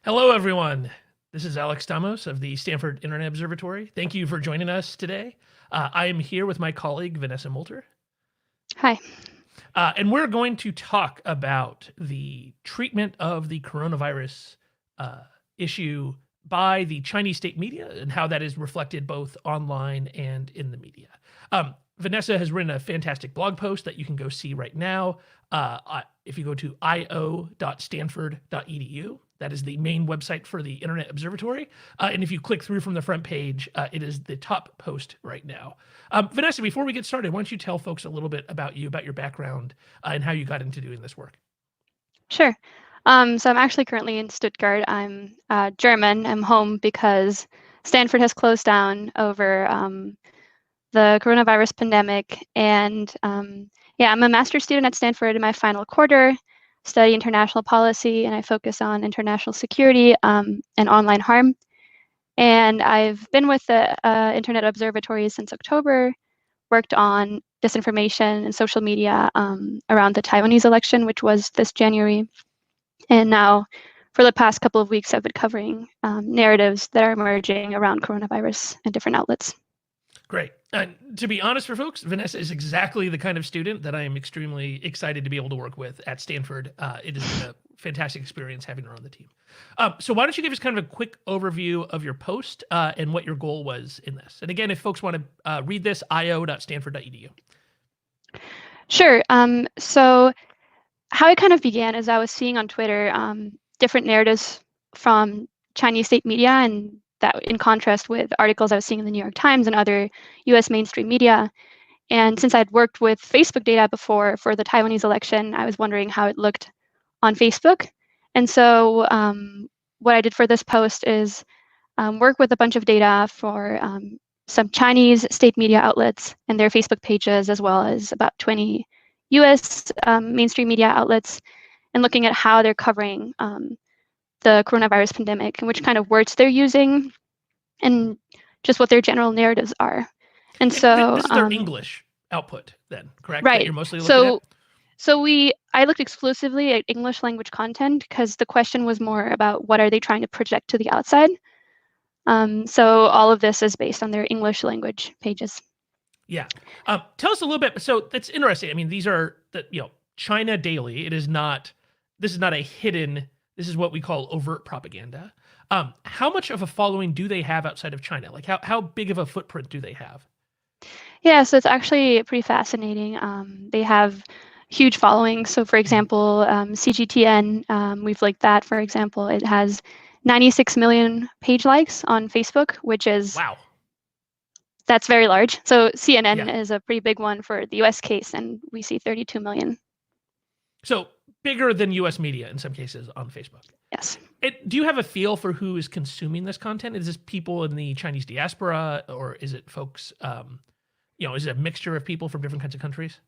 Hello, everyone. This is Alex Stamos of the Stanford Internet Observatory. Thank you for joining us today. I am here with my colleague, Vanessa Molter, Hi. and we're going to talk about the treatment of the coronavirus issue by the Chinese state media and how that is reflected both online and in the media. Vanessa has written a fantastic blog post that you can go see right now. If you go to io.stanford.edu, that is the main website for the Internet Observatory. And if you click through from the front page, it is the top post right now. Vanessa, before we get started, why don't you tell folks a little bit about you, about your background, and how you got into doing this work? Sure. So I'm actually currently in Stuttgart. I'm German. I'm home because Stanford has closed down over the coronavirus pandemic. And yeah, I'm a master's student at Stanford in my final quarter, study international policy, and I focus on international security and online harm. And I've been with the Internet Observatory since October, worked on disinformation and social media around the Taiwanese election, which was this January. And now, for the past couple of weeks, I've been covering narratives that are emerging around coronavirus and different outlets. Great. To be honest for folks, Vanessa is exactly the kind of student that I am extremely excited to be able to work with at Stanford. It has been a fantastic experience having her on the team. So why don't you give us kind of a quick overview of your post and what your goal was in this? And again, if folks want to read this, io.stanford.edu. Sure. So how it kind of began is I was seeing on Twitter different narratives from Chinese state media, and that in contrast with articles I was seeing in the New York Times and other US mainstream media. And since I'd worked with Facebook data before for the Taiwanese election, I was wondering how it looked on Facebook. And so what I did for this post is work with a bunch of data for some Chinese state media outlets and their Facebook pages, as well as about 20 US mainstream media outlets, and looking at how they're covering the coronavirus pandemic and which kind of words they're using and just what their general narratives are. And so this is their English output then, correct? Right. That you're mostly looking at? So I looked exclusively at English language content because the question was more about what are they trying to project to the outside. So all of this is based on their English language pages. Yeah. Tell us a little bit. So that's interesting. I mean, these are China Daily. This is not a hidden, this is what we call overt propaganda. How much of a following do they have outside of China? Like how big of a footprint do they have? Yeah, so it's actually pretty fascinating. They have huge followings. So for example, CGTN, we've linked that, for example, it has 96 million page likes on Facebook, which is, wow, that's very large. So CNN is a pretty big one for the US case, and we see 32 million. So bigger than US media in some cases on Facebook. Yes. Do you have a feel for who is consuming this content? Is this people in the Chinese diaspora, or is it folks, is it a mixture of people from different kinds of countries?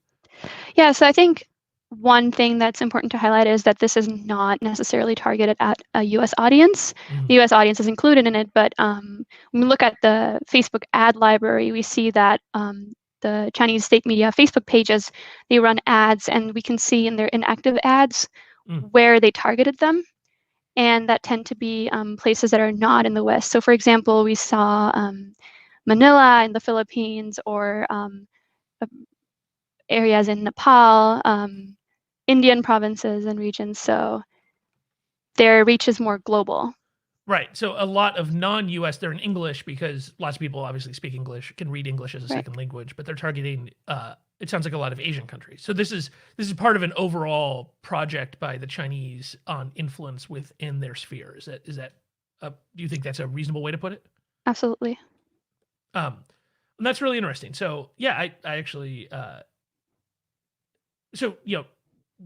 Yeah, so I think one thing that's important to highlight is that this is not necessarily targeted at a US audience. Mm-hmm. The US audience is included in it, but when we look at the Facebook ad library, we see that the Chinese state media Facebook pages, they run ads, and we can see in their inactive ads where they targeted them. And that tend to be places that are not in the West. So for example, we saw Manila in the Philippines, or areas in Nepal, Indian provinces and regions. So their reach is more global. Right. So a lot of non-US, they're in English because lots of people obviously speak English, can read English as a second language, but they're targeting, it sounds like a lot of Asian countries. So this is part of an overall project by the Chinese on influence within their sphere. Is that do you think that's a reasonable way to put it? Absolutely. And that's really interesting. So yeah, I actually,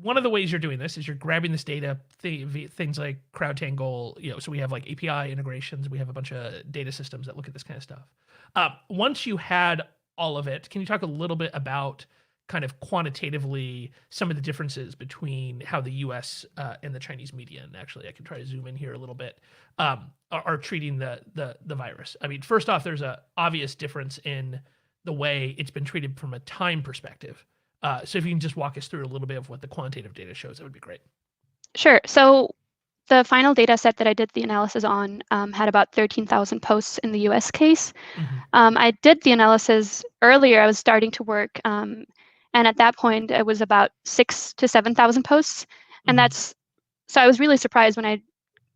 one of the ways you're doing this is you're grabbing this data, things like CrowdTangle, so we have like API integrations, we have a bunch of data systems that look at this kind of stuff. Once you had all of it, can you talk a little bit about kind of quantitatively some of the differences between how the US and the Chinese media, and actually I can try to zoom in here a little bit, are treating the virus? I mean, first off, there's an obvious difference in the way it's been treated from a time perspective. So if you can just walk us through a little bit of what the quantitative data shows, that would be great. Sure. So the final data set that I did the analysis on had about 13,000 posts in the US case. I did the analysis earlier. I was starting to work, and at that point, it was about 6,000 to 7,000 posts. And so I was really surprised when I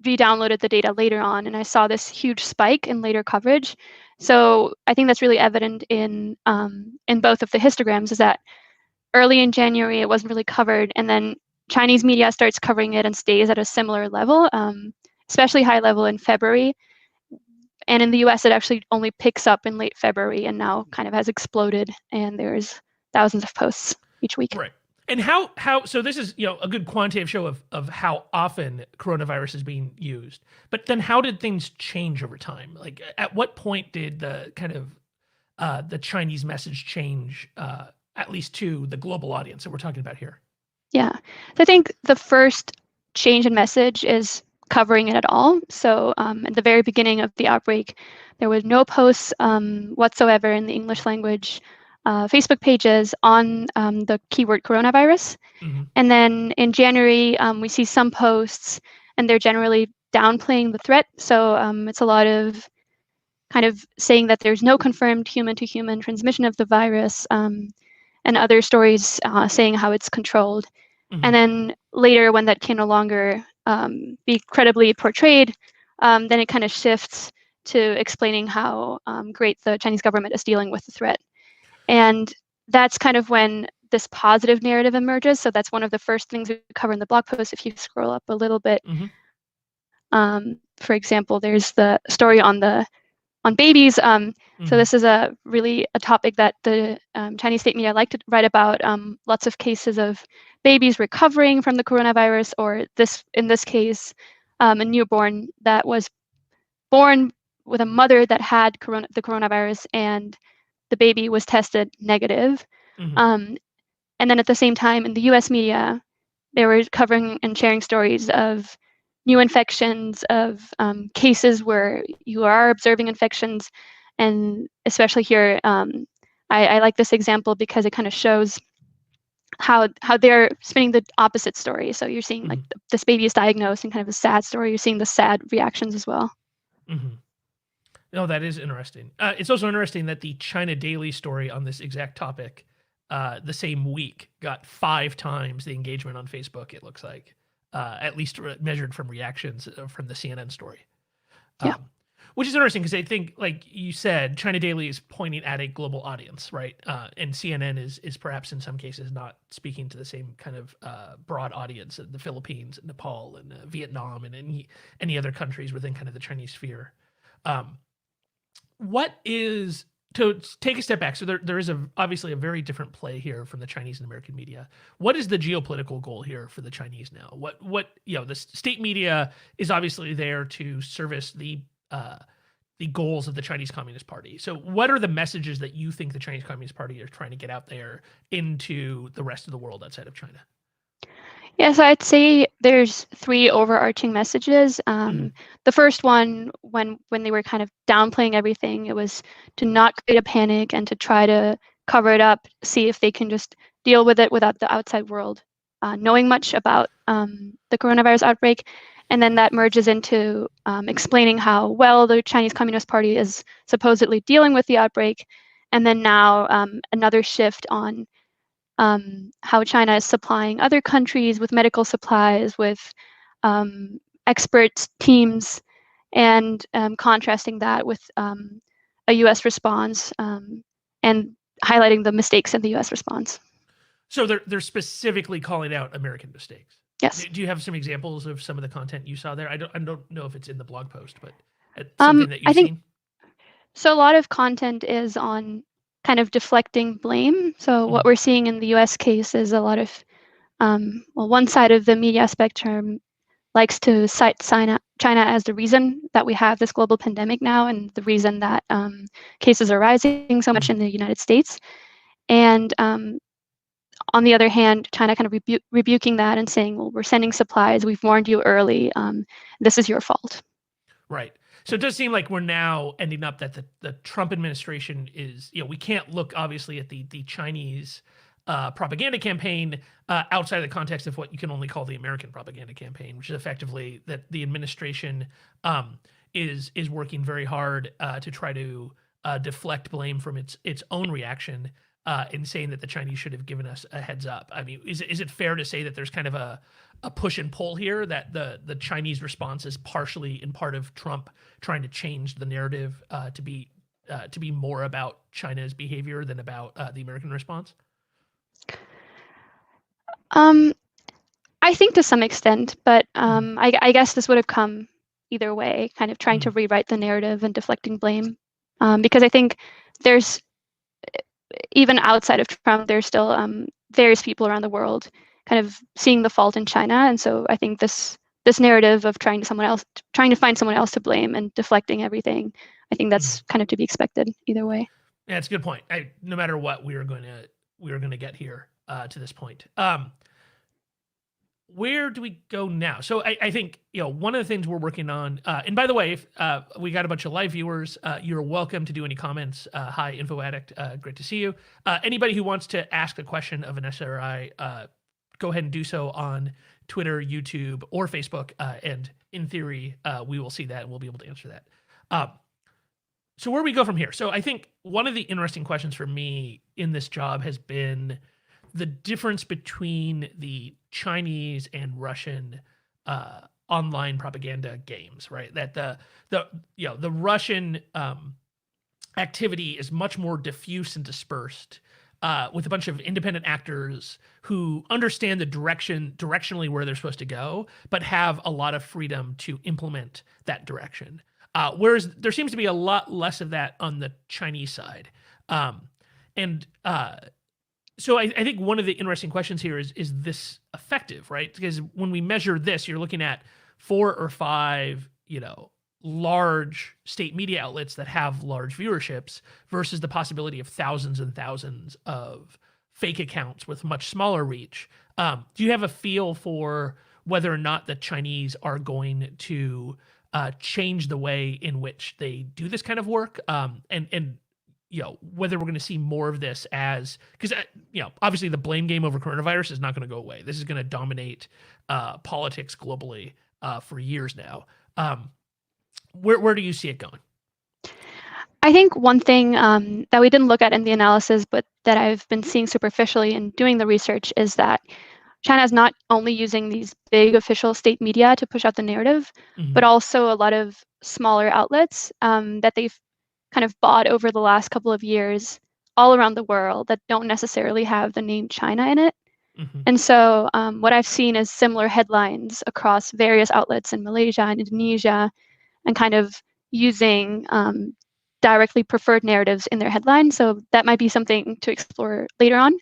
re-downloaded the data later on, and I saw this huge spike in later coverage. So I think that's really evident in both of the histograms, is that early in January, it wasn't really covered, and then Chinese media starts covering it and stays at a similar level, especially high level in February. And in the US, it actually only picks up in late February and now kind of has exploded, and there's thousands of posts each week. Right. And so this is, a good quantitative show of how often coronavirus is being used. But then how did things change over time? Like, at what point did the kind of the Chinese message change, at least to the global audience that we're talking about here? Yeah, so I think the first change in message is covering it at all. So at the very beginning of the outbreak, there was no posts whatsoever in the English language Facebook pages on the keyword coronavirus. And then in January, we see some posts, and they're generally downplaying the threat. So it's a lot of kind of saying that there's no confirmed human-to-human transmission of the virus, and other stories saying how it's controlled. And then later, when that can no longer be credibly portrayed, then it kind of shifts to explaining how great the Chinese government is dealing with the threat. And that's kind of when this positive narrative emerges. So that's one of the first things we cover in the blog post. If you scroll up a little bit, for example, there's the story on babies. So this is a topic that the Chinese state media like to write about. Lots of cases of babies recovering from the coronavirus, or in this case, a newborn that was born with a mother that had the coronavirus, and the baby was tested negative. And then at the same time, in the US media, they were covering and sharing stories of new infections, of cases where you are observing infections. And especially here, I like this example because it kind of shows how they're spinning the opposite story. So you're seeing like this baby is diagnosed and kind of a sad story. You're seeing the sad reactions as well. No, that is interesting. It's also interesting that the China Daily story on this exact topic, the same week, got 5 times the engagement on Facebook, it looks like, at least measured from reactions from the CNN story. Which is interesting because I think, like you said, China Daily is pointing at a global audience, right? And CNN is perhaps in some cases not speaking to the same kind of broad audience in the Philippines, and Nepal, and Vietnam, and any other countries within kind of the Chinese sphere. To take a step back, so there is obviously a very different play here from the Chinese and American media. What is the geopolitical goal here for the Chinese now? The state media is obviously there to service the goals of the Chinese Communist Party. So what are the messages that you think the Chinese Communist Party are trying to get out there into the rest of the world outside of China? Yeah, so I'd say there's 3 overarching messages. The first one, when they were kind of downplaying everything, it was to not create a panic and to try to cover it up, see if they can just deal with it without the outside world knowing much about the coronavirus outbreak. And then that merges into explaining how well the Chinese Communist Party is supposedly dealing with the outbreak. And then now another shift on how China is supplying other countries with medical supplies, with expert teams, and contrasting that with a US response, and highlighting the mistakes in the US response. So they're specifically calling out American mistakes. Yes. Do you have some examples of some of the content you saw there? I don't know if it's in the blog post, but something that you've seen? So a lot of content is on kind of deflecting blame. So what we're seeing in the US case is a lot of, one side of the media spectrum likes to cite China as the reason that we have this global pandemic now, and the reason that cases are rising so much in the United States. And on the other hand, China kind of rebuking that and saying, well, we're sending supplies, we've warned you early, this is your fault. Right. So it does seem like we're now ending up that the Trump administration is, we can't look obviously at the Chinese propaganda campaign outside of the context of what you can only call the American propaganda campaign, which is effectively that the administration is working very hard to try to deflect blame from its own reaction in saying that the Chinese should have given us a heads up. I mean, is it fair to say that there's kind of a push and pull here, that the Chinese response is partially in part of Trump trying to change the narrative to be more about China's behavior than about the American response? I think to some extent, but I guess this would have come either way, kind of trying to rewrite the narrative and deflecting blame. Because I think there's, even outside of Trump, there's still various people around the world kind of seeing the fault in China. And so I think this narrative of trying to find someone else to blame and deflecting everything, I think that's kind of to be expected either way. Yeah, that's a good point. No matter what, we are going to get here to this point. Where do we go now? So I think, one of the things we're working on, and by the way, if we got a bunch of live viewers, you're welcome to do any comments. Hi, Info Addict, great to see you. Anybody who wants to ask a question of Vanessa or I, go ahead and do so on Twitter, YouTube, or Facebook, and in theory, we will see that and we'll be able to answer that. So where do we go from here? So I think one of the interesting questions for me in this job has been the difference between the Chinese and Russian online propaganda games, right? That the Russian activity is much more diffuse and dispersed, with a bunch of independent actors who understand the directionally where they're supposed to go, but have a lot of freedom to implement that direction. Whereas there seems to be a lot less of that on the Chinese side. So I think one of the interesting questions here is this effective, right? Because when we measure this, you're looking at 4 or 5, large state media outlets that have large viewerships versus the possibility of thousands and thousands of fake accounts with much smaller reach. Do you have a feel for whether or not the Chinese are going to change the way in which they do this kind of work? And whether we're going to see more of this because obviously the blame game over coronavirus is not going to go away. This is going to dominate politics globally for years now. Where do you see it going? I think one thing that we didn't look at in the analysis, but that I've been seeing superficially in doing the research, is that China is not only using these big official state media to push out the narrative, but also a lot of smaller outlets that they've kind of bought over the last couple of years all around the world that don't necessarily have the name China in it. And so what I've seen is similar headlines across various outlets in Malaysia and Indonesia, and kind of using directly preferred narratives in their headlines. So that might be something to explore later on.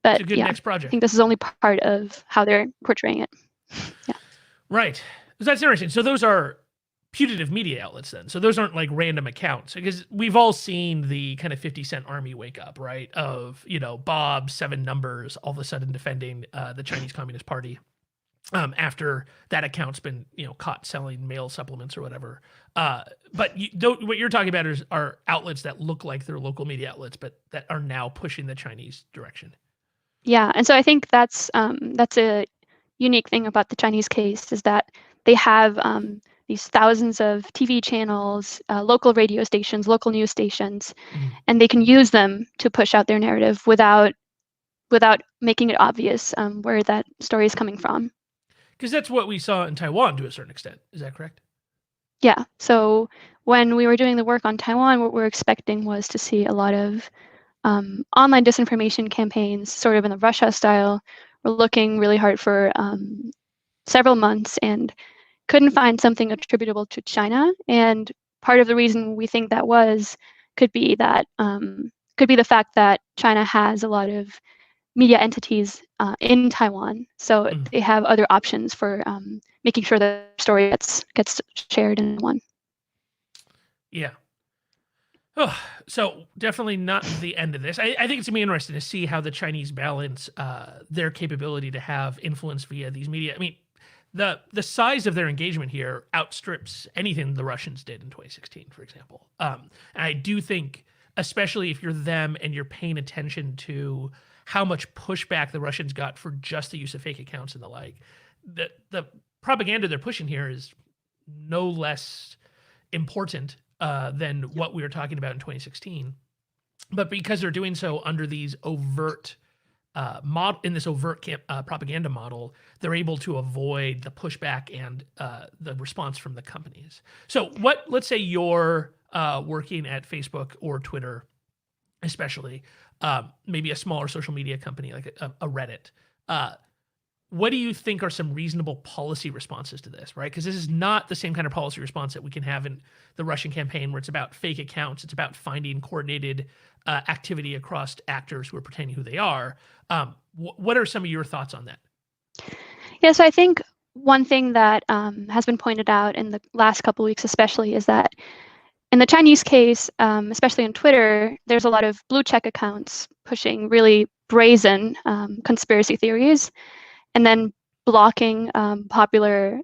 But it's a good next project. I think this is only part of how they're portraying it. Yeah. Right. So that's interesting. So those are putative media outlets then. So those aren't like random accounts, because we've all seen the kind of 50 Cent army wake up, right? Of, Bob, 7 numbers, all of a sudden defending the Chinese Communist Party. After that account's been, caught selling male supplements or whatever. But what you're talking about are outlets that look like they're local media outlets, but that are now pushing the Chinese direction. Yeah, and so I think that's a unique thing about the Chinese case, is that they have these thousands of TV channels, local radio stations, local news stations, and they can use them to push out their narrative without making it obvious where that story is coming from. Because that's what we saw in Taiwan to a certain extent. Is that correct? Yeah. So when we were doing the work on Taiwan, what we're expecting was to see a lot of online disinformation campaigns, sort of in the Russia style. We're looking really hard for several months and couldn't find something attributable to China. And part of the reason we think that could be the fact that China has a lot of media entities in Taiwan, so they have other options for making sure the story gets shared in one. Yeah. Oh, so definitely not the end of this. I think it's gonna be interesting to see how the Chinese balance their capability to have influence via these media. I mean, the size of their engagement here outstrips anything the Russians did in 2016, for example. And I do think especially if you're them and you're paying attention to how much pushback the Russians got for just the use of fake accounts and the like. The propaganda they're pushing here is no less important than what we were talking about in 2016. But because they're doing so under these overt in this overt propaganda model, they're able to avoid the pushback and the response from the companies. So let's say you're working at Facebook or Twitter, especially, maybe a smaller social media company like a Reddit. What do you think are some reasonable policy responses to this, right? Because this is not the same kind of policy response that we can have in the Russian campaign, where it's about fake accounts. It's about finding coordinated activity across actors who are pretending who they are. What are some of your thoughts on that? Yeah, so I think one thing that has been pointed out in the last couple of weeks especially is that in the Chinese case, especially on Twitter, there's a lot of blue check accounts pushing really brazen conspiracy theories, and then blocking popular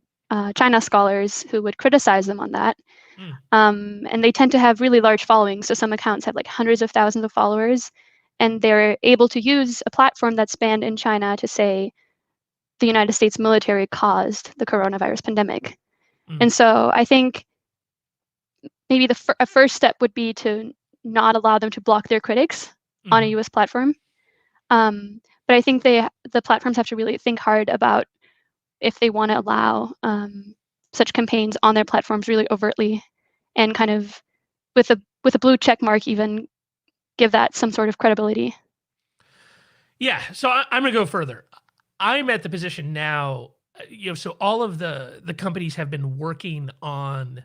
China scholars who would criticize them on that. And they tend to have really large followings. So some accounts have like hundreds of thousands of followers, and they're able to use a platform that's banned in China to say the United States military caused the coronavirus pandemic. And so I think maybe a first step would be to not allow them to block their critics on a US platform. But I think the platforms have to really think hard about if they want to allow such campaigns on their platforms really overtly, and kind of with a blue check mark even give that some sort of credibility. Yeah, so I'm going to go further. I'm at the position now, so all of the companies have been working on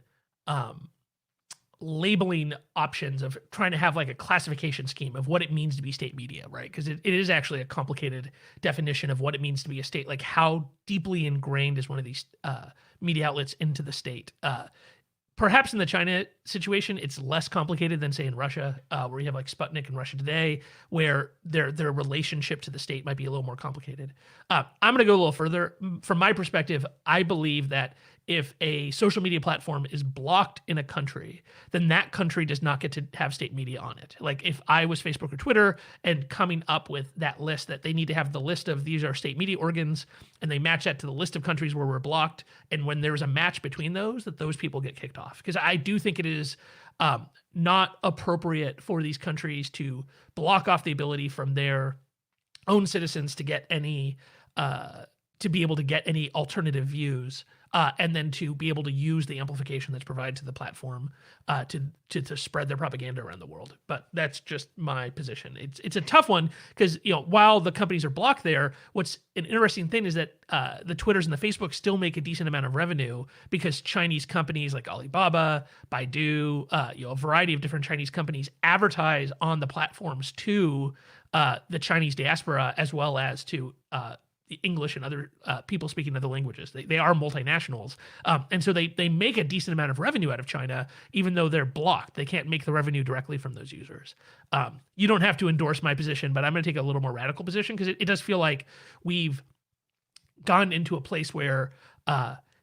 labeling options of trying to have like a classification scheme of what it means to be state media, right? Because it is actually a complicated definition of what it means to be a state. Like, how deeply ingrained is one of these media outlets into the state? Perhaps in the China situation, it's less complicated than, say, in Russia, where you have like Sputnik and Russia Today, where their relationship to the state might be a little more complicated. I'm going to go a little further. From my perspective, I believe that if a social media platform is blocked in a country, then that country does not get to have state media on it. Like, if I was Facebook or Twitter and coming up with that list, that they need to have the list of these are state media organs, and they match that to the list of countries where we're blocked, and when there's a match between those, that those people get kicked off. Because I do think it is not appropriate for these countries to block off the ability from their own citizens to get any to be able to get any alternative views, and then to be able to use the amplification that's provided to the platform to spread their propaganda around the world. But that's just my position. It's a tough one because, while the companies are blocked there, what's an interesting thing is that the Twitters and the Facebook still make a decent amount of revenue because Chinese companies like Alibaba, Baidu, a variety of different Chinese companies advertise on the platforms to the Chinese diaspora, as well as to the English and other people speaking other languages. They are multinationals. And so they make a decent amount of revenue out of China, even though they're blocked. They can't make the revenue directly from those users. You don't have to endorse my position, but I'm going to take a little more radical position because it does feel like we've gone into a place where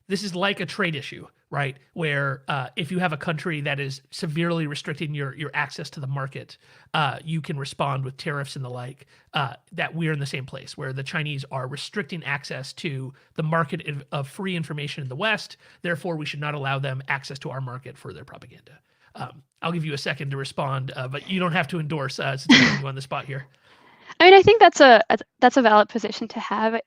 this is like a trade issue, right? Where if you have a country that is severely restricting your access to the market, you can respond with tariffs and the like, that we're in the same place where the Chinese are restricting access to the market of free information in the West. Therefore, we should not allow them access to our market for their propaganda. I'll give you a second to respond, but you don't have to endorse since I'm putting you on the spot here. I mean, I think that's a valid position to have.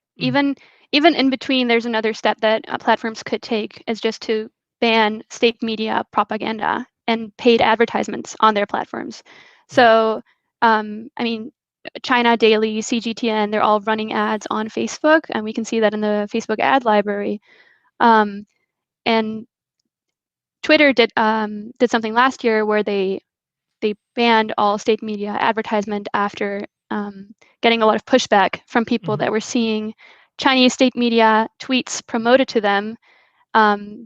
Even in between, there's another step that platforms could take, is just to ban state media propaganda and paid advertisements on their platforms. So, I mean, China Daily, CGTN, they're all running ads on Facebook, and we can see that in the Facebook ad library. And Twitter did something last year where they banned all state media advertisement after getting a lot of pushback from people that were seeing Chinese state media tweets promoted to them,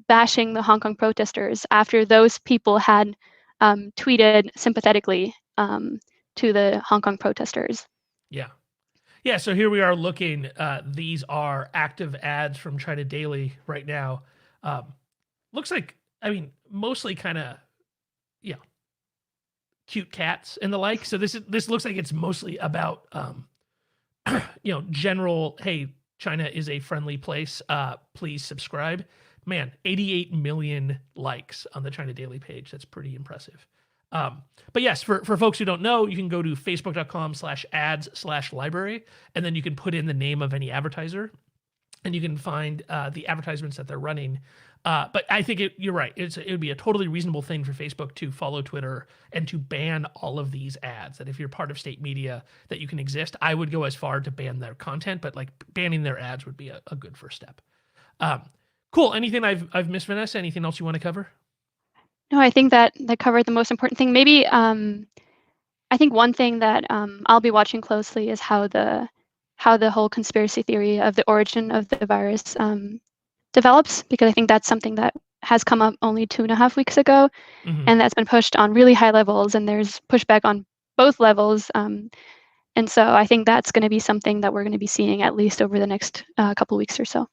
bashing the Hong Kong protesters after those people had tweeted sympathetically to the Hong Kong protesters. Yeah, so here we are looking. These are active ads from China Daily right now. Looks like, I mean, mostly kind of, cute cats and the like. So this looks like it's mostly about general, hey, China is a friendly place. Please subscribe. Man, 88 million likes on the China Daily page. That's pretty impressive. But yes, for folks who don't know, you can go to facebook.com/ads/library, and then you can put in the name of any advertiser, and you can find the advertisements that they're running. But I think you're right. It would be a totally reasonable thing for Facebook to follow Twitter and to ban all of these ads. That if you're part of state media, that you can exist. I would go as far to ban their content, but like banning their ads would be a good first step. Cool. Anything I've missed, Vanessa? Anything else you want to cover? No, I think that covered the most important thing. Maybe I think one thing that I'll be watching closely is how the whole conspiracy theory of the origin of the virus develops, because I think that's something that has come up only 2.5 weeks ago, and that's been pushed on really high levels, and there's pushback on both levels. And so I think that's going to be something that we're going to be seeing at least over the next couple weeks or so.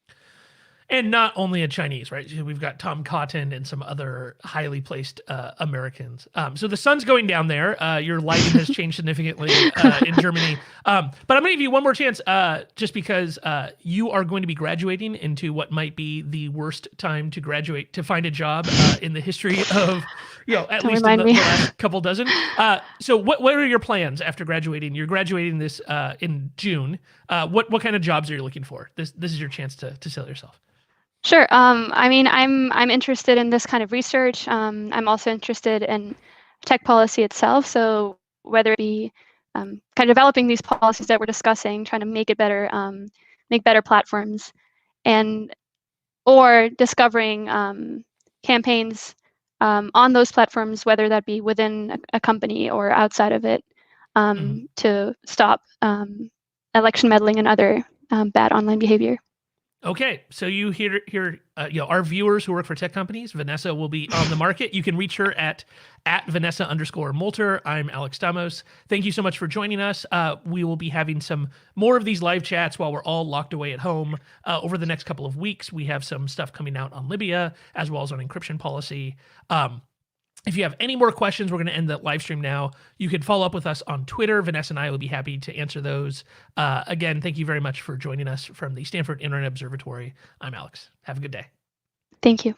And not only a Chinese, right? We've got Tom Cotton and some other highly placed Americans. So the sun's going down there. Your lighting has changed significantly in Germany. But I'm going to give you one more chance, just because you are going to be graduating into what might be the worst time to graduate to find a job in the history of, at least in the last couple dozen. So what are your plans after graduating? You're graduating this in June. What kind of jobs are you looking for? This is your chance to sell yourself. Sure. I mean, I'm interested in this kind of research. I'm also interested in tech policy itself. So whether it be kind of developing these policies that we're discussing, trying to make it better, make better platforms, or discovering campaigns on those platforms, whether that be within a company or outside of it, to stop election meddling and other bad online behavior. Okay, so you hear our viewers who work for tech companies. Vanessa will be on the market. You can reach her at Vanessa_Molter. I'm Alex Stamos. Thank you so much for joining us. We will be having some more of these live chats while we're all locked away at home over the next couple of weeks. We have some stuff coming out on Libya as well as on encryption policy. If you have any more questions, we're going to end the live stream now. You can follow up with us on Twitter. Vanessa and I will be happy to answer those. Again, thank you very much for joining us from the Stanford Internet Observatory. I'm Alex. Have a good day. Thank you.